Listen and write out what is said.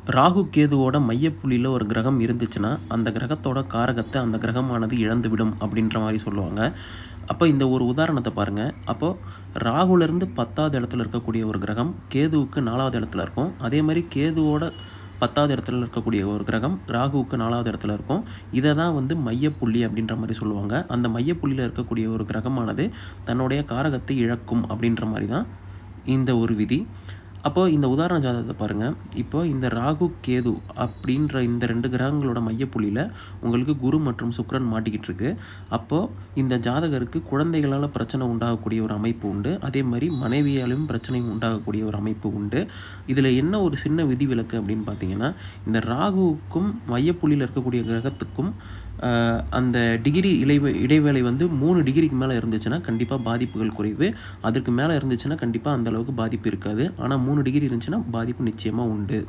ராகு கேதுவோட மையப்புள்ளியில ஒரு கிரகம் இருந்துச்சுன்னா, அந்த கிரகத்தோட காரகத்த அந்த கிரகமானது இழந்துவிடும் அப்படின்ற மாரி சொல்லுவாங்க. அப்ப இந்த ஒரு உதாரணத்த பாருங்க. அப்போ ராகுலருந்து 10வது இடத்துல இருக்கக்கூடிய ஒரு கிரகம், கேதுவுக்கு 4வது இடத்துல இருக்கும். அதே மாரி கேதுவோட 10வது இடத்துல இருக்கக்கூடிய ஒரு கிரகம், ராகுவுக்கு 4வது இடத்துல இருக்கும். இத தான் வந்து மையப்புள்ளி அப்படின்ற மாரி சொல்லுவாங்க. அந்த மையப்புள்ளியில இருக்கக்கூடிய ஒரு கிரகமானது தன்னுடைய காரகத்தை இழக்கும் அப்படின்ற மாரி தான் இந்த ஒரு விதி. அப்போ இந்த உதாரண ஜாதகத்த பாருங்க. இப்போ இந்த ராகு, கேது அப்படின்ற இந்த 2 கிரகங்களோட மையப்புள்ளியில உங்களுக்கு குரு மற்றும் சுக்கிரன் மாட்டிக்கிட்டு இருக்கு. அப்போ இந்த ஜாதகருக்கு குழந்தைகளால பிரச்சனை உண்டாகக்கூடிய ஒரு அமைப்பு உண்டு. அதேமாரி மனைவியாலும் பிரச்சனை உண்டாகக்கூடிய ஒரு அமைப்பு உண்டு. இதில என்ன ஒரு சின்ன விதிவிலக்கு அப்படின்னு பார்த்தீங்கன்னா, இந்த ராகுவுக்கும் மையப்புள்ளியில இருக்கக்கூடிய கிரகத்துக்கும் அந்த டிகிரி இடைவேளை வந்து 3 டிகிரிக்கு மேல இருந்துச்சுன்னா, கண்டிப்பா பாதிப்புகள் குறைவு. அதற்கு மேல இருந்துச்சுன்னா, கண்டிப்பா அந்த அளவுக்கு பாதிப்பு இருக்காது. ஆனா 3 டிகிரி இருந்துச்சுன்னா, பாதிப்பு நிச்சயமா உண்டு.